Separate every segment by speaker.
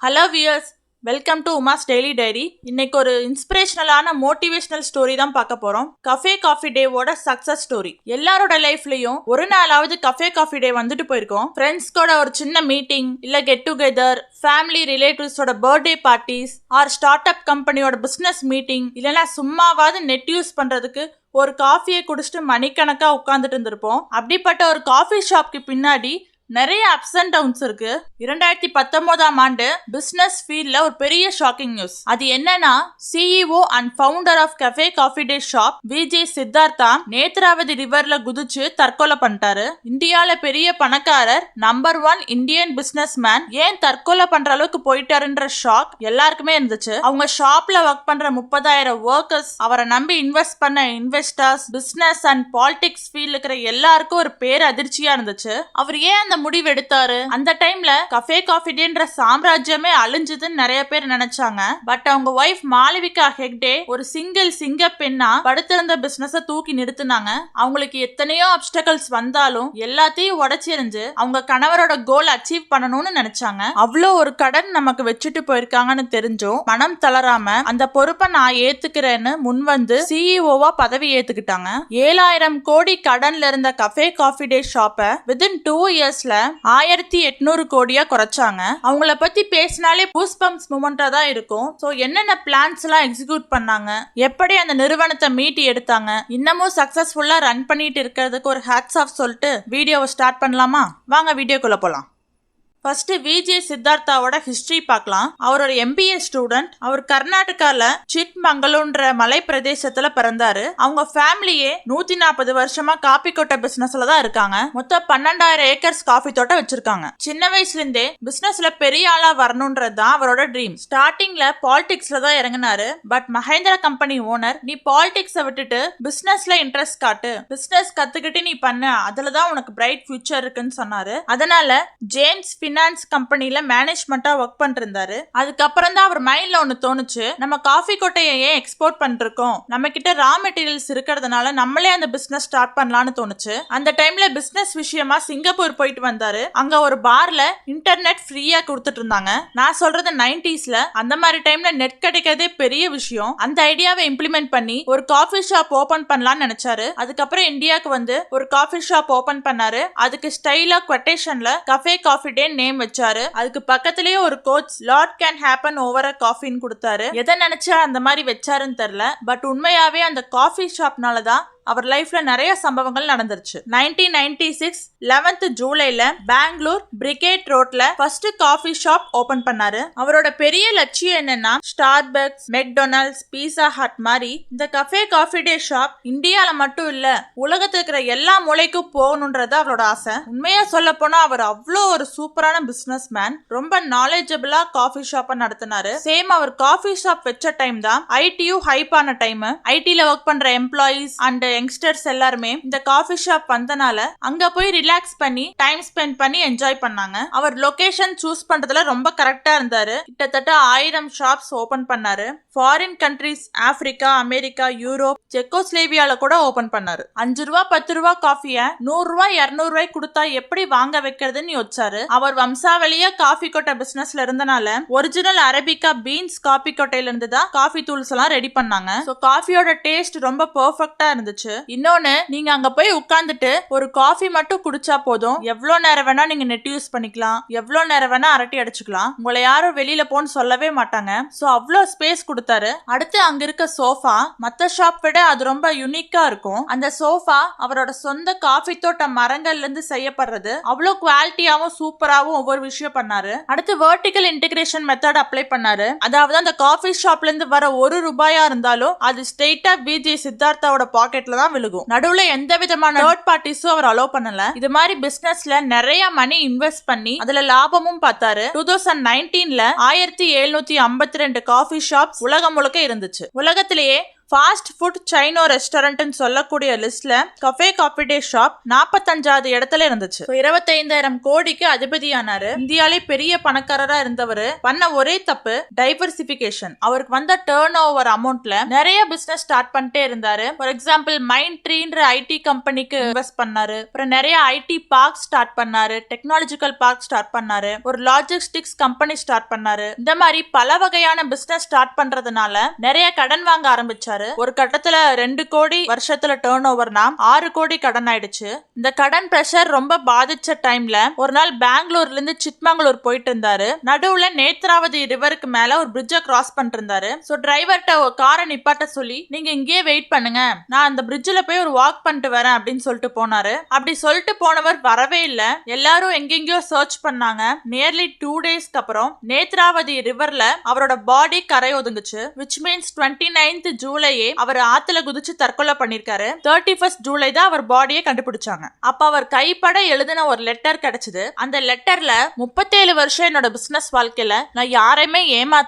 Speaker 1: Hello viewers, welcome to உமாஸ் daily diary. இன்னைக்கு ஒரு இன்ஸ்பிரேஷனலான மோட்டிவேஷனல் ஸ்டோரி தான் பார்க்க போறோம். கஃபே காஃபி டேவோட சக்சஸ் ஸ்டோரி. எல்லாரோட லைஃப்லயும் ஒரு நாளாவது கஃபே காஃபி டே வந்துட்டு போயிருக்கோம். ஃப்ரெண்ட்ஸ் கூட ஒரு சின்ன மீட்டிங், இல்ல கெட் டுகெதர், ஃபேமிலி ரிலேட்டிவ்ஸோட birthday parties, or start up கம்பெனியோட பிசினஸ் மீட்டிங், இல்லைன்னா சும்மாவாவது நெட் யூஸ் பண்றதுக்கு ஒரு காஃபியை குடிச்சிட்டு மணிக்கணக்கா உட்கார்ந்துட்டு இருந்திருப்போம். அப்படிப்பட்ட ஒரு காஃபி ஷாப்க்கு பின்னாடி நிறைய அப்ஸ் அண்ட் டவுன்ஸ் இருக்கு. 2019ஆம் ஆண்டு பிசினஸ் ஃபீல்ட்ல ஒரு பெரிய ஷாக்கிங் நியூஸ். அது என்னன்னா, CEO and founder of cafe coffee day shop VG Siddhartha Netravati ரிவர்ல குதிச்சு தற்கொலை பண்ணிட்டாரு. இந்தியால பெரிய பணக்காரர், நம்பர் 1 இந்தியன் பிசினஸ் மேன் ஏன் தற்கொலை பண்ற அளவுக்கு போயிட்டாருன்ற ஷாக் எல்லாருக்குமே இருந்துச்சு. அவங்க ஷாப்ல ஒர்க் பண்ற 30,000 ஒர்க்கர்ஸ், அவரை நம்பி இன்வெஸ்ட் பண்ண investors, business and politics field இருக்கிற எல்லாருக்கும் ஒரு பேர் அதிர்ச்சியா இருந்துச்சு. அவர் ஏன் அந்த முடிவு எடுத்தாரு? அந்த டைம்ல கஃபே காஃபி டேன்ற சாம்ராஜ்யமே அழிஞ்சதுன்னு நிறைய பேர் நினைச்சாங்க. பட் அவங்க வைஃப் மாளவிகா ஹெக்டே ஒரு சிங்க பெண்ணா படுத்திருந்த பிசினஸ் தூக்கி நிறுத்தினாங்க. அவங்களுக்கு எத்தனையோ அப்டக்கல்ஸ் வந்தாலும் எல்லாத்தையும் உடைச்சிருந்து அவங்க கணவரோட கோல் அச்சீவ் பண்ணணும்னு நினைச்சாங்க. அவ்வளோ ஒரு கடன் நமக்கு வச்சுட்டு போயிருக்காங்கன்னு தெரிஞ்சும் மனம் தளராம அந்த பொறுப்பை நான் ஏத்துக்கிறேன்னு முன் வந்து சிஇஓவா பதவி ஏத்துக்கிட்டாங்க. 7,000 கோடி கடன்ல இருந்த கஃபே காஃபி டே ஷாப்பை வித்தின் 2 இயர்ஸ்ல 1,800 கோடியா குறைச்சாங்க. அவங்கள பத்தி பேசினாலே பூஸ்பம்ஸ் மூமெண்டா தான் இருக்கும். சோ என்னென்ன பிளான்ஸ் எல்லாம் எக்ஸிக்யூட் பண்ணாங்க, எப்படி அந்த நிறுவனத்தை மீட்டி எடுத்தாங்க, இன்னமும் சக்சஸ்ஃபுல்லா ரன் பண்ணிட்டு இருக்கிறதுக்கு ஒரு ஹேட்ஸ் ஆஃப் சொல்லிட்டு வீடியோவை ஸ்டார்ட் பண்ணலாமா? வாங்க வீடியோக்குள்ள போலாம். ஃபர்ஸ்ட் விஜே சித்தார்த்தாவோட ஹிஸ்டரி பார்க்கலாம். அவரோட MBA ஸ்டூடெண்ட். அவர் கர்நாடகால சிட்மங்களூர்ன்ற மலை பிரதேசத்துல பிறந்தாரு. அவங்க ஃபேமிலியே 140 வருஷமா காபி கொட்டை பிசினஸ்ல தான் இருக்காங்க. மொத்தம் 12,000 ஏக்கர்ஸ் காஃபி தோட்டம் வச்சிருக்காங்க. சின்ன வயசுல இருந்தே பிசினஸ்ல பெரிய ஆளா வரணும்ன்றது தான் அவரோட ட்ரீம். ஸ்டார்டிங்ல பாலிடிக்ஸ்ல தான் இறங்கினாரு. பட் மஹேந்திரா கம்பெனி ஓனர், நீ பாலிடிக்ஸை விட்டுட்டு பிசினஸ்ல இன்ட்ரெஸ்ட் காட்டு, பிசினஸ் கத்துக்கிட்டு நீ பண்ணு, அதுலதான் உனக்கு பிரைட் ஃபியூச்சர் இருக்குன்னு சொன்னாரு. அதனால ஜேம்ஸ் ஃபினான்ஸ் கம்பெனில மேனேஜ்மெண்டா ஒர்க் பண்ணிருந்தாரு. அதுக்கப்புறம் தான் அவர் மைண்ட்ல ஒன்னு தோணுச்சு, நம்ம காஃபி கொட்டையை ஏன் எக்ஸ்போர்ட் பண்ணிருக்கோம், நம்ம கிட்ட ரா மெட்டீரியல்ஸ் இருக்கிறதுனால நம்மளே அந்த பிசினஸ் ஸ்டார்ட் பண்ணலாம்னு தோணுச்சு. அந்த டைம்ல பிசினஸ் விஷயமா சிங்கப்பூர் போயிட்டு வந்தாரு. அங்க ஒரு பார்ல இன்டர்நெட் ஃப்ரீயா கொடுத்துட்டு இருந்தாங்க. நான் சொல்றது 90ஸ்ல. அந்த மாதிரி டைம்ல நெட் கிடைக்கிறதே பெரிய விஷயம். அந்த ஐடியாவை இம்ப்ளிமெண்ட் பண்ணி ஒரு காஃபி ஷாப் ஓபன் பண்ணலாம்னு நினைச்சாரு. அதுக்கப்புறம் இந்தியாவுக்கு வந்து ஒரு காஃபி ஷாப் ஓபன் பண்ணாரு. அதுக்கு ஸ்டைலா கொட்டேஷன்ல கஃபே காஃபி டே நேம் வச்சாரு. அதுக்கு பக்கத்திலேயே ஒரு quotes, lot can happen over a காஃபின்னு கொடுத்தாரு. எதை நினைச்சா அந்த மாதிரி வச்சாருன்னு தெரியல. பட் உண்மையாவே அந்த காஃபி ஷாப்னாலதான் அவர் லைஃப்ல நிறைய சம்பவங்கள் நடந்துருச்சு. 1996 11th ஜூலைல பெங்களூர் பிரிகேட் ரோட்ல ஃபர்ஸ்ட் காஃபி ஷாப் ஓபன் பண்ணாரு. அவரோட பெரிய லட்சியம் என்னன்னா, ஸ்டார்பக்ஸ், மெக்டொனால்ட்ஸ், பீஸா ஹட் மாதிரி இந்த கஃபே காஃபி டே ஷாப் இந்தியால மட்டும் இல்ல, உலகத்துல இருக்கிற எல்லா மூலைக்கும் போகணும்ன்றது அவரோட ஆசை. உண்மையா சொல்ல போனா அவர் அவ்வளோ ஒரு சூப்பரான பிசினஸ் மேன். ரொம்ப நாலேஜபிளா காஃபி ஷாப்பை நடத்தினாரு. சேம் அவர் காஃபி ஷாப் வச்ச டைம் தான் ஐடியும் ஹைப் ஆன டைம். ஐடில ஒர்க் பண்ற எம்ப்ளாயிஸ் அண்ட் யங்ஸ்டர்ஸ் எல்லாருமே இந்த காஃபி ஷாப் வந்தனால அங்க போய் ரிலாக்ஸ் பண்ணி டைம் ஸ்பெண்ட் பண்ணி என்ஜாய் பண்ணாங்க. அவர் லொகேஷன் சூஸ் பண்றதுல ரொம்ப கரெக்டா இருந்தாரு. கிட்டத்தட்ட 1000 ஷாப்ஸ் ஓபன் பண்ணாரு. Foreign countries, Africa, America, Europe, செக்கோஸ்லேவியால கூட ஓபன் பண்ணாரு. 5 ரூபா 10 ரூபா காஃபிய 100 ரூபாய் 200 ரூபாய் கொடுத்தா எப்படி வாங்க வைக்கிறதுன்னு யோசிச்சாரு. அவர் வம்சாவளியா காஃபி கொட்டை பிசினஸ்ல இருந்தனால ஒரிஜினல் அரபிகா பீன்ஸ் காஃபி கொட்டையில இருந்து தான் காஃபி தூள்ஸ் எல்லாம் ரெடி பண்ணாங்க. சோ காஃபியோட டேஸ்ட் ரொம்ப பெர்ஃபெக்ட்டா இருந்துச்சு. இன்னொன்னு, நீங்க அங்க போய் உட்கார்ந்துட்டு ஒரு காஃபி மட்டும் குடிச்சா போதும், எவ்வளவு நேரம் வேணா நீங்க நெட் யூஸ் பண்ணிக்கலாம், எவ்வளவு நேரம் வேணா அரட்டி அடிச்சுக்கலாம், உங்களை யாரும் வெளியில போன்னு சொல்லவே மாட்டாங்க. சோ அவ்வளோ ஸ்பேஸ் கொடுத்தாரு. அடுத்து அங்க இருக்க சோஃபா மத்த ஷாப் விட அது ரொம்ப யூனிக்கா இருக்கும். அந்த சோஃபா அவரோட சொந்த காஃபி தோட்ட மரங்கள்ல இருந்து செய்யப்படுறது. அவ்வளோ குவாலிட்டியாவும் சூப்பராவும் ஒவ்வொரு விஷயம் பண்ணாரு. அடுத்து வெர்டிகல் இன்டகிரேஷன் மெத்தட் அப்ளை பண்ணாரு. அதாவது அந்த காஃபி ஷாப்ல இருந்து வர 1 ரூபாயா இருந்தாலும் அது ஸ்ட்ரெயிட்டா விஜே சித்தார்த்தாவோட பாக்கெட்ல தான் விழுகும். நடுவுல எந்த விதமான தேர்ட் பார்ட்டிஸும் அவர் அலோவ் பண்ணல. இது மாதிரி பிசினஸ்ல நிறைய மணி இன்வெஸ்ட் பண்ணி அதுல லாபமும் பார்த்தாரு. 2019ல 1,752 காஃபி ஷாப்ஸ் உலகம் முழுக்க இருந்துச்சு. உலகத்திலேயே ஃபாஸ்ட் ஃபுட் சைனோ ரெஸ்டாரண்ட் சொல்லக்கூடிய லிஸ்ட்ல கஃபே காஃபி டே ஷாப் 45வது இடத்துல இருந்துச்சு. 25,000 கோடிக்கு அதிபதியானாரு. இந்தியாலே பெரிய பணக்காரரா இருந்தவர் பண்ண ஒரே தப்பு டைவர்சிபிகேஷன். அவருக்கு வந்த டர்ன் ஓவர் அமௌண்ட்ல நிறைய பிசினஸ் ஸ்டார்ட் பண்ணிட்டே இருந்தாரு. ஃபார் எக்ஸாம்பிள் மைண்ட் ட்ரீன்ற ஐடி கம்பெனிக்கு இன்வெஸ்ட் பண்ணாரு. அப்புறம் நிறைய ஐடி பார்க் ஸ்டார்ட் பண்ணாரு, டெக்னாலஜிக்கல் பார்க் ஸ்டார்ட் பண்ணாரு, ஒரு லாஜிஸ்டிக்ஸ் கம்பெனி ஸ்டார்ட் பண்ணாரு. இந்த மாதிரி பல வகையான பிசினஸ் ஸ்டார்ட் பண்றதுனால நிறைய கடன் வாங்க ஆரம்பிச்சாரு. ஒரு கட்டத்துல 2 கோடி வருஷத்துல டர்ன் ஓவர்னா 6 கோடி கடன் ஆயிடுச்சு. இந்த கடன் பிரஷர் ரொம்ப பாதிச்ச டைம்ல ஒரு நாள் பெங்களூர்ல இருந்து சிக்மங்களூர் போயிட்டு இருந்தாரு. நடுவுல நேத்ராவதி ரிவருக்கு மேல ஒரு பிரிட்ஜ கிராஸ் பண்ணிட்டு இருந்தாரு. சோ டிரைவர்ட்ட ஒரு காரை நிப்பாட்ட சொல்லி நீங்க இங்கேயே வெயிட் பண்ணுங்க, நான் அந்த பிரிட்ஜ்ல போய் ஒரு வாக் பண்ணிட்டு வரேன் அப்படின்னு சொல்லிட்டு போனாரு. அப்படி சொல்லிட்டு போனவர் வரவே இல்ல. எல்லாரும் எங்கெங்கயோ சர்ச் பண்ணாங்க. நியர்லி 2 டேஸ்க்கு அப்புறம் நேத்ராவதி ரிவர்ல அவரோட பாடி கரை ஒதுங்குச்சு. விச் மீன்ஸ் 29th ஜூலையே அவர் ஆத்துல குதிச்சு தற்கொலை பண்ணிருக்காரு. 31st ஜூலை தான் அவர் பாடியை கண்டுபிடிச்சாங்க. அப்ப அவர் கைப்பட எழுதின ஒரு லெட்டர் கிடைச்சது. அந்த லெட்டர்ல 37 வருஷம் என்னோட பிசினஸ் வாழ்க்கையில நான் யாரையுமே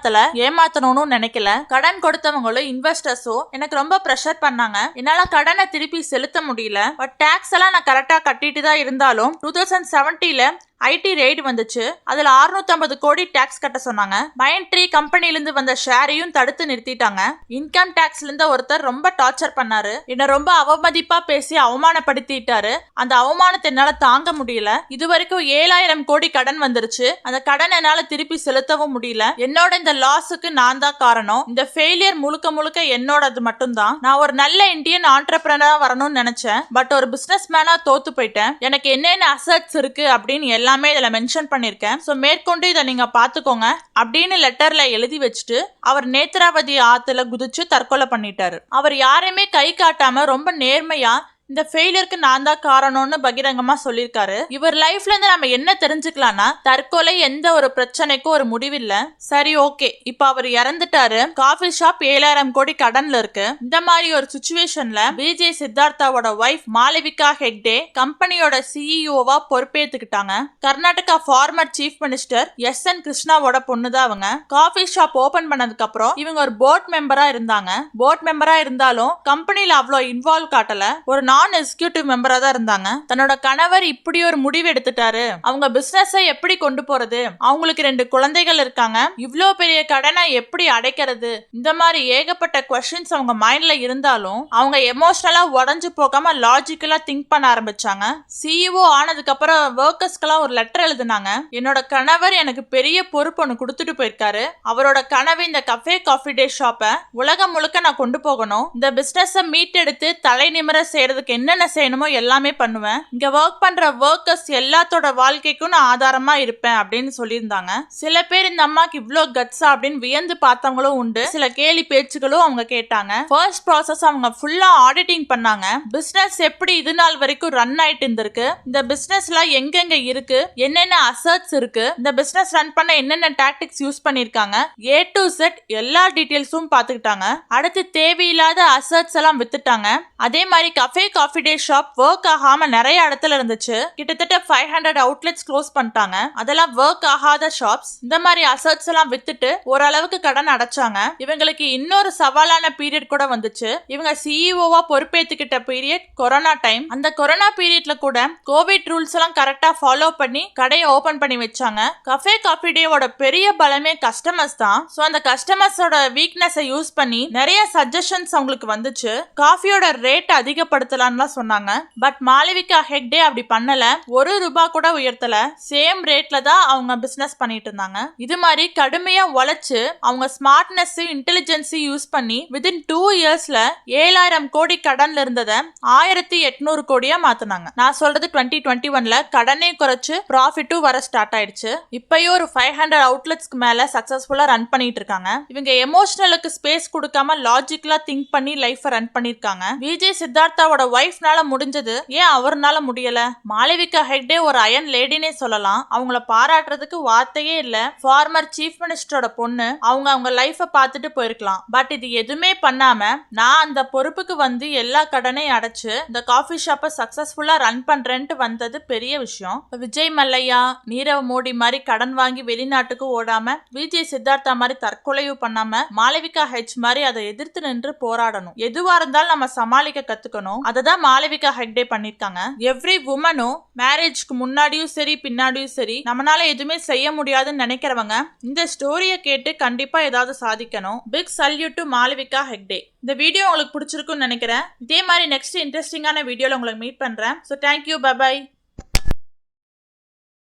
Speaker 1: ஏமாத்தணும்னு நினைக்கல. கடன் கொடுத்தவங்களும் இன்வெஸ்டர்ஸும் எனக்கு ரொம்ப பிரஷர் பண்ணாங்க. என்னால கடனை திருப்பி செலுத்த முடியல. பட் டாக்ஸ் எல்லாம் நான் கரெக்டா கட்டிட்டு தான் இருந்தாலும் 2017ல ஐடி ரெய்டு வந்துச்சு. அதுல 650 கோடி டாக்ஸ் கட்ட சொன்னாங்க. மைண்ட் ட்ரீ கம்பெனில இருந்து வந்த ஷேரையும் தடுத்து நிறுத்திட்டாங்க. இன்கம் டாக்ஸ்ல இருந்து ஒருத்தர் ரொம்ப டார்ச்சர் பண்ணாரு. என்ன ரொம்ப அவமதிப்பா பேசி அவமானப்படுத்திட்டாரு. அந்த அவமானத்தை என்னால தாங்க முடியல. இது வரைக்கும் 7,000 கோடி கடன் வந்துருச்சு. அந்த கடன் என்னால திருப்பி செலுத்தவும் முடியல. என்னோட இந்த லாஸுக்கு நான் தான் காரணம். இந்த ஃபெயிலியர் முழுக்க என்னோடது மட்டும்தான். நான் ஒரு நல்ல இந்தியன் ஆண்டர்பிரனரா வரணும்னு நினைச்சேன். பட் ஒரு பிசினஸ் மேனா தோத்து போயிட்டேன். எனக்கு என்னென்ன அசட்ஸ் இருக்கு அப்படின்னு எல்லாமே இதுல மென்ஷன் பண்ணிருக்கேன். சோ மேற்கொண்டு இதை நீங்க பாத்துக்கோங்க அப்படின்னு லெட்டர்ல எழுதி வச்சுட்டு அவர் நேத்ராவதி ஆத்துல குதிச்சு தற்கொலை பண்ணிட்டாரு. அவர் யாரையுமே கை காட்டாம ரொம்ப நேர்மையா இந்த ஃபெயிலியருக்கு நான் தான் காரணம்னு பகிரங்கமா சொல்லியிருக்காரு. இவர் லைஃப்ல இருந்து நம்ம என்ன தெரிஞ்சுக்கலாம்னா, தற்கொலை எந்த ஒரு பிரச்சனைக்கும் ஒரு முடிவில்ல. சரி, ஓகே, இப்ப அவர் இறந்துட்டாரு. காஃபி ஷாப் 7,000 கோடி கடன்ல இருக்கு. இந்த மாதிரி ஒரு சிச்சுவேஷன்ல விஜய் சித்தார்த்தாவோட வைஃப் மாளவிகா ஹெக்டே கம்பெனியோட சிஇஓவா பொறுப்பேற்றுக்கிட்டாங்க. Karnataka former chief minister SN. கிருஷ்ணாவோட பொண்ணுதான் அவங்க. காஃபி ஷாப் ஓபன் பண்ணதுக்கு அப்புறம் இவங்க ஒரு போர்ட் மெம்பரா இருந்தாங்க. போர்ட் மெம்பரா இருந்தாலும் கம்பெனில அவ்வளோ இன்வால்வ் காட்டல. ஒரு நான் எக்ஸிகியூட்டிவ் மெம்பரா தான் இருந்தாங்க. தன்னோட கணவர் இப்படி ஒரு முடிவு எடுத்துட்டாரு, அவங்க பிசினஸ் எப்படி கொண்டு போறது, அவங்களுக்கு 2 குழந்தைகள் இருக்காங்க, இவ்ளோ பெரிய கடனை எப்படி அடைக்கிறது, இந்த மாதிரி ஏகப்பட்ட क्वेश्चंस அவங்க மைண்ட்ல இருந்தாலும் அவங்க எமோஷனலா உடைஞ்சு போகாம லாஜிக்கலா திங்க் பண்ண ஆரம்பிச்சாங்க. சிஇஓ ஆனதுக்கு அப்புறம் வர்க்கர்ஸ்க்கெல்லாம் ஒரு லெட்டர் எழுதினாங்க. என்னோட கணவர் எனக்கு பெரிய பொறுப்பு ஒன்று கொடுத்துட்டு போயிருக்காரு. அவரோட கனவு இந்த கஃபே காஃபி டே ஷாப்பை உலகம் முழுக்க நான் கொண்டு போகணும். இந்த பிசினஸ் மீட்டெடுத்து தலை நிமிர செய்யறதுக்கு என்னென்ன செய்யணுமோ எல்லாமே பண்ணுவேன். இங்க ஒர்க் பண்ற வர்க்கர்ஸ் எல்லாத்தோட வாழ்க்கைக்கும் நான் ஆதாரமா இருப்பேன் அப்படின்னு சொல்லியிருந்தாங்க. சில பேர் இந்த அம்மாக்கு இவ்ளோ கட்ஸா அப்படின்னு வியந்து பார்த்தவங்களும் உண்டு. சில கேலி பேச்சுகளும் அவங்க கேட்டாங்க. ஃபர்ஸ்ட் ப்ராசஸ் அவங்க ஃபுல்லா ஆடிட்டிங் பண்ணாங்க. பிசினஸ் எப்படி இது நாள் வரைக்கும் ரன் ஆயிட்டு இருந்திருக்கு, இந்த பிசினஸ்ல எங்கெங்க இருக்கு, என்னென்ன அசட்ஸ் இருக்கு, இந்த பிசினஸ் ரன் பண்ண என்னென்ன டாக்டிக்ஸ் யூஸ் பண்ணிருக்காங்க, A to Z எல்லா டீடைல்ஸும் பாத்துக்கிட்டாங்க. அடுத்து தேவையில்லாத அசட்ஸ் எல்லாம் வித்துட்டாங்க. அதே மாதிரி cafe coffee day shop work ஆகாம நிறைய இடத்துல இருந்துச்சு. கிட்டத்தட்ட 500 அவுட்லெட்ஸ் க்ளோஸ் பண்ணிட்டாங்க. அதெல்லாம் ஒர்க் ஆகாத ஷாப்ஸ். இந்த மாதிரி அசட்ஸ் எல்லாம் வித்துட்டு ஓரளவுக்கு கடன் அடைச்சாங்க. இவங்களுக்கு இன்னொரு சவாலான பீரியட் கூட வந்துச்சு. இவங்க சிஇஓவா பொறுப்பேற்றுக்கிட்ட பீரியட் கொரோனா டைம். அந்த கொரோனா பீரியட்ல கூட கோவிட் ரூல்ஸ் எல்லாம் கரெக்டா ஃபாலோ பண்ணி கடையை ஓபன் பண்ணி வச்சாங்க. கஃபே காஃபி டேவோட பெரிய பலமே கஸ்டமர்ஸ் தான். சோ அந்த கஸ்டமர்ஸோட வீக்னஸை யூஸ் பண்ணி நிறைய சஜஷன்ஸ் அவங்களுக்கு வந்துச்சு. காஃபியோட ரேட் அதிகப்படுத்தலாம் சொன்னாங்க. பட் மாளவிகா ஹெக்டே அப்படி பண்ணல. ₹1 கூட உயர்த்தல. சேம் ரேட்ல தான் அவங்க பிசினஸ் பண்ணிட்டு இருந்தாங்க. இது மாதிரி கடுமையா உழைச்சு அவங்க ஸ்மார்ட்னஸ் இன்டெலிஜென்ஸ் யூஸ் பண்ணி வித்தின் 2 இயர்ஸ்ல 7,000 கோடி கடன்ல இருந்ததை 1,800 கோடியா மாத்தினாங்க. நான் சொல்றது 2021ல கடனே குறைச்சு ப்ராஃபிட்டும் வர ஸ்டார்ட் ஆயிடுச்சு. இப்பயும் ஒரு 500 அவுட்லெட்ஸ்க்கு மேல சக்சஸ்ஃபுல்லா ரன் பண்ணிட்டு இருக்காங்க. இவங்க எமோஷனலுக்கு ஸ்பேஸ் கொடுக்காம லாஜிக்கலா திங்க் பண்ணி லைஃப் ரன் பண்ணிருக்காங்க. விஜய் சித்தார்த்தாவோட ஒய்ஃப்னால முடிஞ்சது ஏன் அவர்னால முடியல? மாளவிகா ஹெக்டே ஒரு அயன் லேடினே சொல்லலாம். அவங்கள பாராட்டுறதுக்கு வார்த்தையே இல்ல. ஃபார்மர் சீஃப் மினிஸ்டரோட பொண்ணு. அவங்க லைஃப பார்த்துட்டு போயிருக்கலாம். பட் இது எதுவுமே பண்ணாம நான் அந்த பொறுப்புக்கு வந்து எல்லா கடனையும் அடைச்சு இந்த காஃபி ஷாப்பை சக்சஸ்ஃபுல்லா ரன் பண்றேன்ட்டு வந்தது பெரிய விஷயம். விஜய் மல்லையா, நீரவ் மோடி மாதிரி கடன் வாங்கி வெளிநாட்டுக்கு ஓடாம, விஜய் சித்தார்த்தா மாதிரி தற்கொலையும் பண்ணாம, மாளவிகா ஹெச் மாதிரி அதை எதிர்த்து நின்று போராடணும். எதுவா இருந்தாலும் நம்ம சமாளிக்க கத்துக்கணும். அததான் மாளவிகா ஹெக்டே பண்ணிருக்காங்க. எவ்ரி வுமனும் மேரேஜ்க்கு முன்னாடியும் சரி பின்னாடியும் சரி நம்மளால எதுவுமே செய்ய முடியாதுன்னு நினைக்கிறவங்க இந்த ஸ்டோரியை கேட்டு கண்டிப்பா ஏதாவது சாதிக்கணும். Big salute to Malavika Hegde. இந்த வீடியோ உங்களுக்கு பிடிச்சிருக்குன்னு நினைக்கிறேன். இதே மாதிரி நெக்ஸ்ட் இன்ட்ரெஸ்டிங்கான வீடியோல உங்களை மீட் பண்றேன். So thank you, by.